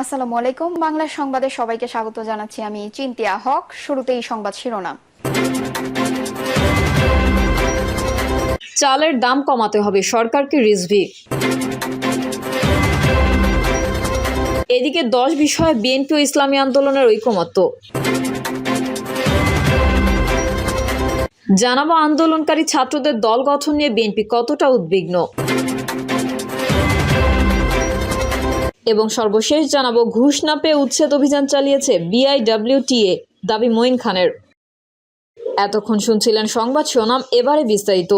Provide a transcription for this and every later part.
আসসালামু আলাইকুম। বাংলা সংবাদে সবাইকে স্বাগত জানাচ্ছি। আমি চিন্তিয়া হক। শুরুতেই সংবাদ শিরোনাম। চালের দাম কমাতে হবে, সরকারকে রিজভি। এদিকে 10 বিষয়ে বিএনপি ও ইসলামী আন্দোলনের ঐকমত্য। জানাবো আন্দোলনকারী ছাত্রদের দল গঠন নিয়ে বিএনপি কতটা উদ্বিগ্ন। এবং সর্বশেষ জানাবো ঘুষ না পেয়ে উচ্ছেদ অভিযান চালিয়েছে বিআইডব্লিউটিএ, দাবি মঈন খানের। এতক্ষণ শুনছিলেন সংবাদ শিরোনাম, এবারে বিস্তারিত।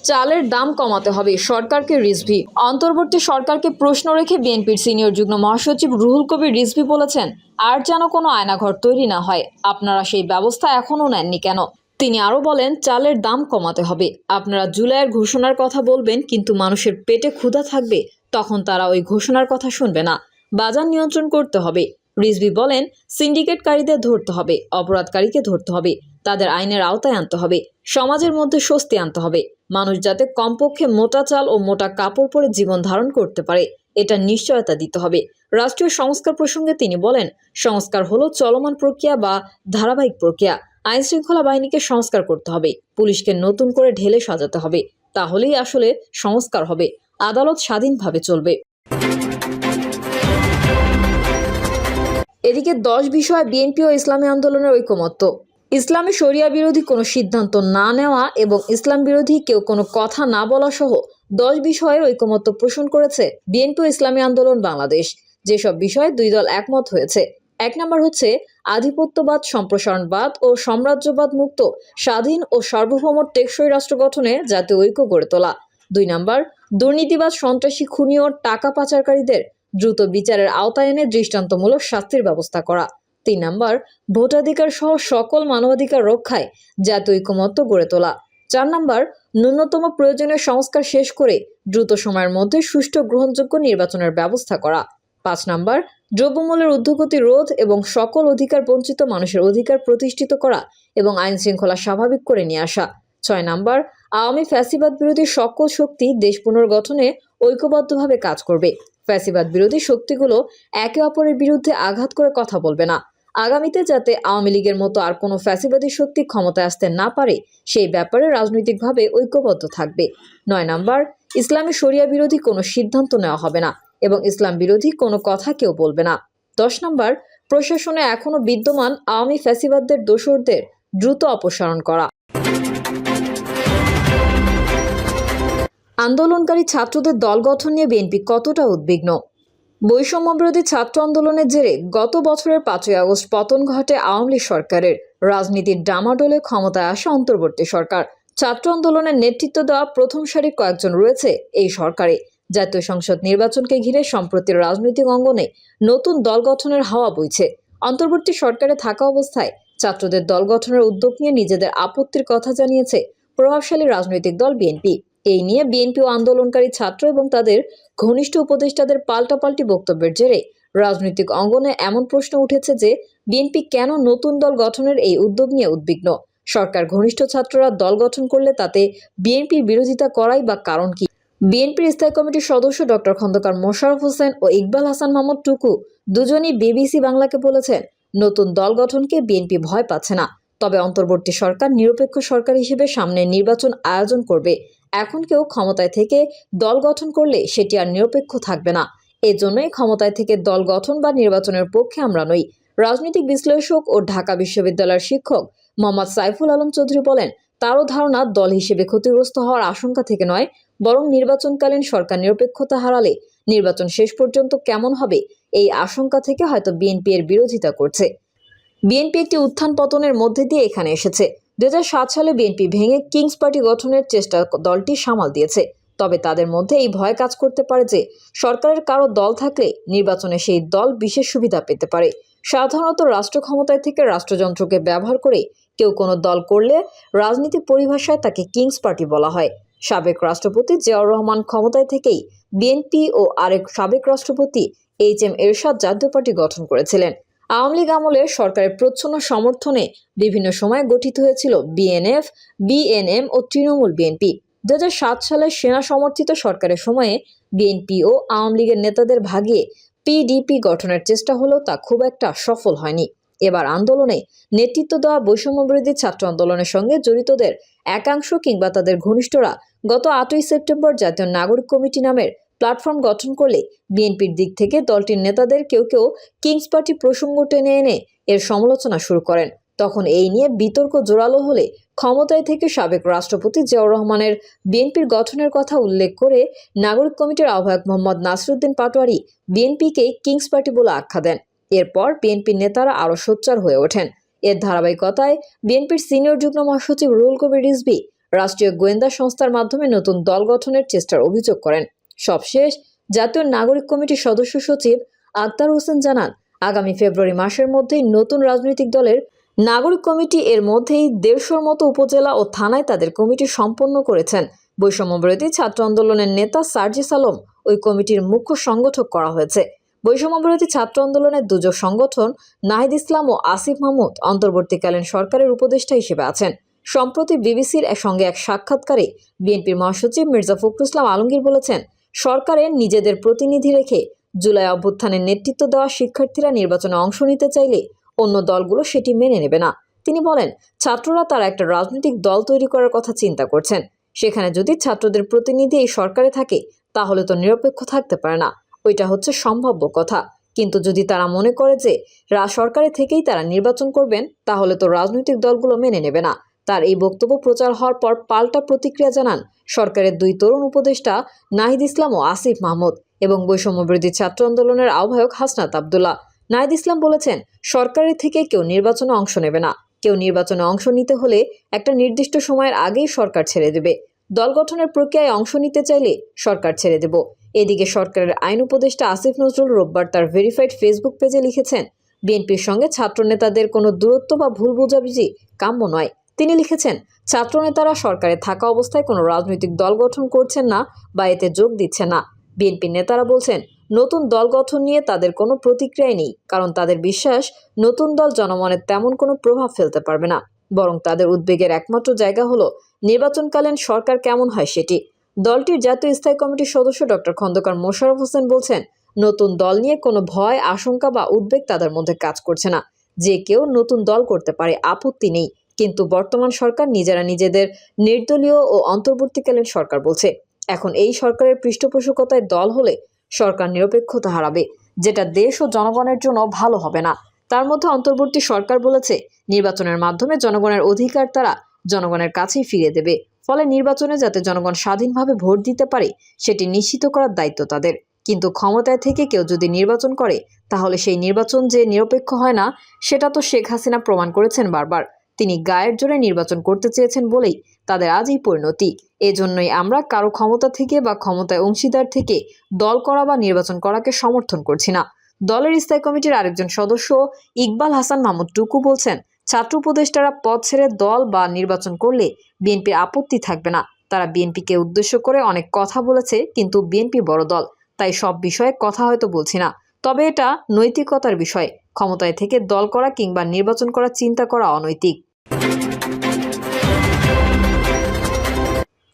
চালের দাম কমাতে হবে, সরকারকে রিজভি। অন্তর্বর্তী সরকারকে প্রশ্ন রেখে বিএনপির সিনিয়র যুগ্ম মহাসচিব রুহুল কবির রিজভি বলেছেন, আর যেন কোনো আয়নাঘর তৈরি না হয়, আপনারা সেই ব্যবস্থা এখনো নেননি কেন? তিনি আরো বলেন, চালের দাম কমাতে হবে। আপনারা জুলাইয়ের ঘোষণার কথা বলবেন, কিন্তু মানুষের পেটে ক্ষুধা থাকবে, তখন তারা ওই ঘোষণার কথা শুনবে না। বাজার নিয়ন্ত্রণ করতে হবে। রিজভি বলেন, সিন্ডিকেটকারীদের ধরতে হবে, অপরাধকারীকে ধরতে হবে, তাদের আইনের আওতায় আনতে হবে, সমাজের মধ্যে স্বস্তি আনতে হবে। মানুষ যাতে কমপক্ষে মোটা চাল ও মোটা কাপড় পরে জীবন ধারণ করতে পারে, এটা নিশ্চয়তা দিতে হবে। রাষ্ট্রীয় সংস্কার প্রসঙ্গে তিনি বলেন, সংস্কার হলো চলমান প্রক্রিয়া বা ধারাবাহিক প্রক্রিয়া। আইন শৃঙ্খলা বাহিনীকে সংস্কার করতে হবে, পুলিশকে নতুন করে ঢেলে সাজাতে হবে, তাহলেই আসলে সংস্কার হবে। আদালত স্বাধীনভাবে চলবে। এদিকে 10 বিষয়ে বিএনপি ও ইসলামী আন্দোলনের ঐকমত্য। ইসলামী শরিয়া বিরোধী কোনো সিদ্ধান্ত না নেওয়া এবং ইসলাম বিরোধী কেউ কোনো কথা না বলা সহ 10 বিষয়ে ঐকমত্য পোষণ করেছে বিএনপি ও ইসলামী আন্দোলন বাংলাদেশ। যেসব বিষয়ে দুই দল একমত হয়েছে, 1 নম্বর হচ্ছে আধিপত্যবাদ, সম্প্রসারণবাদ ও সাম্রাজ্যবাদ মুক্ত স্বাধীন ও সার্বভৌম টেকসই রাষ্ট্র গঠনে জাতীয় ঐক্য গড়ে তোলা। 2 নম্বর দুর্নীতিবাদ, সন্ত্রাসী, খুনি ও টাকা পাচারকারীদের দ্রুত বিচারের আওতায় এনে দৃষ্টান্তমূলক শাস্তির ব্যবস্থা করা। 3 নম্বর ভোটাধিকার সহ সকল মানবাধিকার রক্ষায় জাতীয় ঐকমত্য গড়ে তোলা। 4 নম্বর ন্যূনতম প্রয়োজনীয় সংস্কার শেষ করে দ্রুত সময়ের মধ্যে সুষ্ঠু গ্রহণযোগ্য নির্বাচনের ব্যবস্থা করা। 5 নম্বর দ্রব্যমূল্যের ঊর্ধ্বগতি রোধ এবং সকল অধিকার বঞ্চিত মানুষের অধিকার প্রতিষ্ঠিত করা এবং আইন শৃঙ্খলা স্বাভাবিক করে নিয়ে আসা। 6 নম্বর আওয়ামী ফ্যাসিবাদ বিরোধী সকল শক্তি দেশ পুনর্গঠনে ঐক্যবদ্ধভাবে কাজ করবে। ফ্যাসিবাদ বিরোধী শক্তিগুলো একে অপরের বিরুদ্ধে আঘাত করে কথা বলবে না। আগামীতে যাতে আওয়ামী লীগের মতো আর কোনো ফ্যাসিবাদী শক্তি ক্ষমতায় আসতে না পারে, সেই ব্যাপারে রাজনৈতিকভাবে ঐক্যবদ্ধ থাকবে। 9 নম্বর ইসলামী শরিয়া বিরোধী কোনো সিদ্ধান্ত নেওয়া হবে না এবং ইসলাম বিরোধী কোনো কথা কেউ বলবে না। 10 নম্বর প্রশাসনে এখনো বিদ্যমান আওয়ামী ফ্যাসিবাদদের দোসরদের দ্রুত অপসারণ করা। আন্দোলনকারী ছাত্রদের দল গঠন নিয়ে বিএনপি কতটা উদ্বিগ্ন? বৈষম্যবিরোধী ছাত্র আন্দোলনের জেরে গত বছরের 5ই আগস্ট পতন ঘটে আওয়ামী লীগ সরকারের। রাজনীতির ডামাডোলে ক্ষমতায় আসা অন্তর্বর্তী সরকার। ছাত্র আন্দোলনের নেতৃত্ব দেওয়া প্রথম সারির কয়েকজন রয়েছে এই সরকারে। জাতীয় সংসদ নির্বাচনকে ঘিরে সম্প্রতি রাজনৈতিক অঙ্গনে নতুন দল গঠনের হাওয়া বইছে। অন্তর্বর্তী সরকারে থাকা অবস্থায় ছাত্রদের দল গঠনের উদ্যোগ নিয়ে নিজেদের আপত্তির কথা জানিয়েছে প্রভাবশালী রাজনৈতিক দল বিএনপি। এই নিয়ে বিএনপি ও আন্দোলনকারী ছাত্র এবং তাদের ঘনিষ্ঠ উপদেষ্টাদের পাল্টাপাল্টি বক্তব্যের জেরে রাজনৈতিক অঙ্গনে এমন প্রশ্ন উঠেছে যে বিএনপি কেন নতুন দল গঠনের এই উদ্যোগ নিয়ে উদ্বিগ্ন। সরকার ঘনিষ্ঠ ছাত্ররা দল গঠন করলে তাতে বিএনপির বিরোধিতা করাই বা কারণ কি? বিএনপির স্থায়ী কমিটির সদস্য ডক্টর খন্দকার মোশাররফ হোসেন ও ইকবাল হাসান মাহমুদ টুকু দুজনই বিবিসি বাংলাকে বলেছেন, নতুন দল গঠনকে বিএনপি ভয় পাচ্ছে না, তবে অন্তর্বর্তী সরকার নিরপেক্ষ সরকার হিসেবে সামনে নির্বাচন আয়োজন করবে। এখন কেউ ক্ষমতায় থেকে দল গঠন করলে সেটি আর নিরপেক্ষ থাকবে না। এজন্যই ক্ষমতায় থেকে দল গঠন বা নির্বাচনের পক্ষে আমরা নই। রাজনৈতিক বিশ্লেষক ও ঢাকা বিশ্ববিদ্যালয়ের শিক্ষক মোহাম্মদ সাইফুল আলম চৌধুরী বলেন, তারও ধারণা দল হিসেবে ক্ষতিগ্রস্ত হওয়ার আশঙ্কা থেকে নয়, বরং নির্বাচনকালীন সরকার নিরপেক্ষতা হারালে নির্বাচন শেষ পর্যন্ত কেমন হবে, এই আশঙ্কা থেকে হয়তো বিএনপি এর বিরোধিতা করছে। বিএনপি একটি উত্থান পতনের মধ্যে দিয়ে এখানে এসেছে। 2007 সালে বিএনপি ভেঙে কিংস পার্টি গঠনের চেষ্টা দলটি সামাল দিয়েছে। তবে তাদের মধ্যে এই ভয় কাজ করতে পারে যে সরকারের কারো দল থাকলে নির্বাচনে সেই দল বিশেষ সুবিধা পেতে পারে। সাধারণত রাষ্ট্র ক্ষমতায় থেকে রাষ্ট্রযন্ত্রকে ব্যবহার করে কেউ কোনো দল করলে রাজনীতি পরিভাষায় তাকে কিংস পার্টি বলা হয়। সাবেক রাষ্ট্রপতি জিয়াউর রহমান ক্ষমতায় থেকেই বিএনপি ও আরেক সাবেক রাষ্ট্রপতি এইচ.এম. এরশাদ জাতীয় পার্টি গঠন করেছিলেন। আওয়ামী লীগ আমলে সরকারের প্রচ্ছন্ন সমর্থনে বিভিন্ন সময় গঠিত হয়েছিল বিএনএফ, বিএনএম ও তৃণমূল বিএনপি। 2007 সালে সেনা সমর্থিত সরকারের সময়ে বিএনপি ও আওয়ামী লীগের নেতাদের ভাগিয়ে পিডিপি গঠনের চেষ্টা হলেও তা খুব একটা সফল হয়নি। এবার আন্দোলনে নেতৃত্ব দেওয়া বৈষম্যবিরোধী ছাত্র আন্দোলনের সঙ্গে জড়িতদের একাংশ কিংবা তাদের ঘনিষ্ঠরা গত 8ই সেপ্টেম্বর জাতীয় নাগরিক কমিটি নামের প্ল্যাটফর্ম গঠন করলে বিএনপির দিক থেকে দলটির নেতাদের কেউ কেউ কিংস পার্টি প্রসঙ্গ টেনে এনে এর সমালোচনা শুরু করেন। তখন এই নিয়ে বিতর্ক জোরালো হলে ক্ষমতায় থেকে সাবেক রাষ্ট্রপতি জিয়াউর রহমানের বিএনপির গঠনের কথা উল্লেখ করে নাগরিক কমিটির আহ্বায়ক মোহাম্মদ নাসিরউদ্দিন পাটোয়ারি বিএনপিকে কিংস পার্টি বলে আখ্যা দেন। এরপর বিএনপির নেতারা আরও সোচ্চার হয়ে ওঠেন। এর ধারাবাহিকতায় বিএনপির সিনিয়র যুগ্ম মহাসচিব রুহুল কবির রিজভী রাষ্ট্রীয় গোয়েন্দা সংস্থার মাধ্যমে নতুন দল গঠনের চেষ্টার অভিযোগ করেন। সবশেষ জাতীয় নাগরিক কমিটির সদস্য সচিব আক্তার হোসেন জানান, আগামী ফেব্রুয়ারি মাসের মধ্যেই নতুন রাজনৈতিক দলের নাগরিক কমিটি এর মধ্যেই 150-র মতো উপজেলা ও থানায় তাদের কমিটি সম্পন্ন করেছেন। বৈষম্যবিরোধী ছাত্র আন্দোলনের নেতা সার্জিস আলম ওই কমিটির মুখ্য সংগঠক করা হয়েছে। বৈষম্যবিরোধী ছাত্র আন্দোলনের দুজন সংগঠন নাহিদ ইসলাম ও আসিফ মাহমুদ অন্তর্বর্তীকালীন সরকারের উপদেষ্টা হিসেবে আছেন। সম্প্রতি বিবিসির সঙ্গে এক সাক্ষাৎকারে বিএনপির মহাসচিব মির্জা ফখরুল ইসলাম আলমগীর বলেছেন, সরকারের নিজেদের প্রতিনিধি রেখে জুলাই অভ্যুত্থানের নেতৃত্ব দেওয়া শিক্ষার্থীরা নির্বাচনে অংশ নিতে চাইলে অন্য দলগুলো সেটি মেনে নেবে না। তিনি বলেন, ছাত্ররা তারা একটা রাজনৈতিক দল তৈরি করার কথা চিন্তা করছেন। সেখানে যদি ছাত্রদের প্রতিনিধি এই সরকারে থাকে তাহলে তো নিরপেক্ষ থাকতে পারে না, ওইটা হচ্ছে সম্ভাব্য কথা। কিন্তু যদি তারা মনে করে যে সরকারে থেকেই তারা নির্বাচন করবেন তাহলে তো রাজনৈতিক দলগুলো মেনে নেবে না। তার এই বক্তব্য প্রচার হওয়ার পর পাল্টা প্রতিক্রিয়া জানান সরকারের দুই তরুণ উপদেষ্টা নাহিদ ইসলাম ও আসিফ মাহমুদ এবং বৈষম্যবিরোধী ছাত্র আন্দোলনের আহ্বায়ক হাসনাত আব্দুল্লাহ। নাহিদ ইসলাম বলেছেন, সরকারের থেকে কেউ নির্বাচনে অংশ নেবে না। কেউ নির্বাচনে অংশ নিতে হলে একটা নির্দিষ্ট সময়ের আগেই সরকার ছেড়ে দেবে। দল গঠনের প্রক্রিয়ায় অংশ নিতে চাইলে সরকার ছেড়ে দেব। এদিকে সরকারের আইন উপদেষ্টা আসিফ নজরুল রোববার তার ভেরিফাইড ফেসবুক পেজে লিখেছেন, বিএনপির সঙ্গে ছাত্র নেতাদের কোনো দূরত্ব বা ভুল বোঝাবুঝি কাম্য নয়। তিনি লিখেছেন, ছাত্রনেতারা সরকারে থাকা অবস্থায় কোনো রাজনৈতিক দল গঠন করছেন না বা এতে যোগ দিচ্ছে না। বিএনপির নেতারা বলছেন, নতুন দল গঠন নিয়ে তাদের কোনো প্রতিক্রিয়াই নেই, কারণ তাদের বিশ্বাস নতুন দল জনমনে তেমন কোনো প্রভাব ফেলতে পারবে না। বরং তাদের উদ্বেগের একমাত্র জায়গা হলো নির্বাচনকালীন সরকার কেমন হয় সেটি। দলটির জাতীয় স্থায়ী কমিটির সদস্য ডক্টর খন্দকার মোশাররফ হোসেন বলছেন, নতুন দল নিয়ে কোনো ভয়, আশঙ্কা বা উদ্বেগ তাদের মধ্যে কাজ করছে না। যে কেউ নতুন দল করতে পারে, আপত্তি নেই। কিন্তু বর্তমান সরকার নিজেরা নিজেদের নির্দলীয় ও অন্তর্বর্তীকালীন সরকার বলছে। এখন এই সরকারের পৃষ্ঠপোষকতায় দল হলে সরকার নিরপেক্ষতা হারাবে, যেটা দেশ ও জনগণের জন্য ভালো হবে না। তার মধ্যে অন্তর্বর্তী সরকার বলেছে, নির্বাচনের মাধ্যমে জনগণের অধিকার তারা জনগণের কাছেই ফিরিয়ে দেবে। ফলে নির্বাচনে যাতে জনগণ স্বাধীনভাবে ভোট দিতে পারে সেটি নিশ্চিত করার দায়িত্ব তাদের। কিন্তু ক্ষমতায় থেকে কেউ যদি নির্বাচন করে তাহলে সেই নির্বাচন যে নিরপেক্ষ হয় না সেটা তো শেখ হাসিনা প্রমাণ করেছেন বারবার। তিনি গায়ের জোরে নির্বাচন করতে চেয়েছেন বলেই তাদের আজ এই পরিণতি। এজন্যই আমরা কারো ক্ষমতা থেকে বা ক্ষমতায় অংশীদার থেকে দল করা বা নির্বাচন করাকে সমর্থন করছি না। দলের স্থায়ী কমিটির আরেকজন সদস্য ইকবাল হাসান মাহমুদ টুকু বলছেন, ছাত্র উপদেষ্টারা পদ ছেড়ে দল বা নির্বাচন করলে বিএনপির আপত্তি থাকবে না। তারা বিএনপিকে উদ্দেশ্য করে অনেক কথা বলেছে, কিন্তু বিএনপি বড় দল, তাই সব বিষয়ে কথা হয়তো বলছি না। তবে এটা নৈতিকতার বিষয়। ক্ষমতায় থেকে দল করা কিংবা নির্বাচন করার চিন্তা করা অনৈতিক।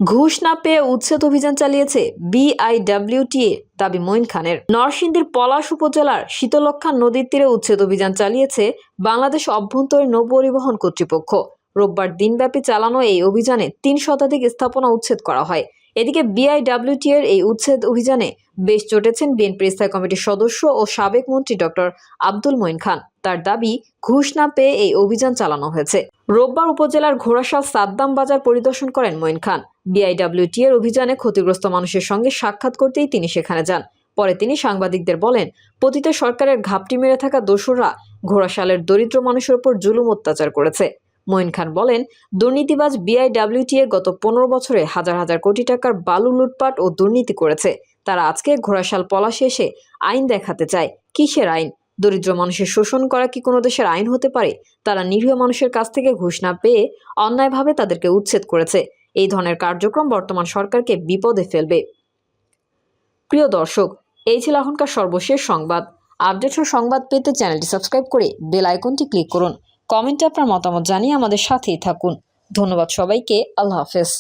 ঘুষ না পেয়ে উচ্ছেদ অভিযান চালিয়েছে বিআইডব্লিউটিএ, দাবি মঈন খানের। নরসিংদীর পলাশ উপজেলার শীতলক্ষ্যা নদীর তীরে উচ্ছেদ অভিযান চালিয়েছে বাংলাদেশ অভ্যন্তরীণ নৌপরিবহন কর্তৃপক্ষ। রোববার দিনব্যাপী চালানো এই অভিযানে 3 শতাধিক স্থাপনা উচ্ছেদ করা হয়। এদিকে বিআইডব্লিউটিএর এই উচ্ছেদ অভিযানে বেশ চটেছেন বিএনপির স্থায়ী কমিটির সদস্য ও সাবেক মন্ত্রী ডক্টর আব্দুল মঈন খান। তার দাবি, ঘুষ না পেয়ে এই অভিযান চালানো হয়েছে। রোববার উপজেলার ঘোড়াশাল সাদ্দাম বাজার পরিদর্শন করেন মঈন খান। বিআইডব্লিউটিএর অভিযানে ক্ষতিগ্রস্ত মানুষের সঙ্গে সাক্ষাৎ করতেই তিনি সেখানে যান। পরে তিনি সাংবাদিকদের বলেন, পতিত সরকারের ঘাপটি মেরে থাকা দোসররা ঘোড়াশালের দরিদ্র মানুষের উপর জুলুম অত্যাচার করেছে। মঈন খান বলেন, দুর্নীতিবাজ বিআইডব্লিউটিএ গত 15 বছরে হাজার হাজার কোটি টাকার বালু লুটপাট ও দুর্নীতি করেছে। তারা আজকে ঘোড়াশাল পলাশে এসে আইন দেখাতে চায়। কিসের আইন? দরিদ্র মানুষের শোষণ করা কি কোনো দেশের আইন হতে পারে? তারা নিরীহ মানুষের কাছ থেকে ঘুষ না পেয়ে অন্যায়ভাবে তাদেরকে উচ্ছেদ করেছে। এই ধরনের কার্যক্রম বর্তমান সরকারকে বিপদে ফেলবে। প্রিয় দর্শক, এই ছিল এখনকার সর্বশেষ সংবাদ। আপডেট ও সংবাদ পেতে চ্যানেলটি সাবস্ক্রাইব করে বেল আইকনটি ক্লিক করুন। কমেন্টে আপনার মতামত জানিয়ে আমাদের সাথেই থাকুন। ধন্যবাদ সবাইকে। আল্লাহ হাফেজ।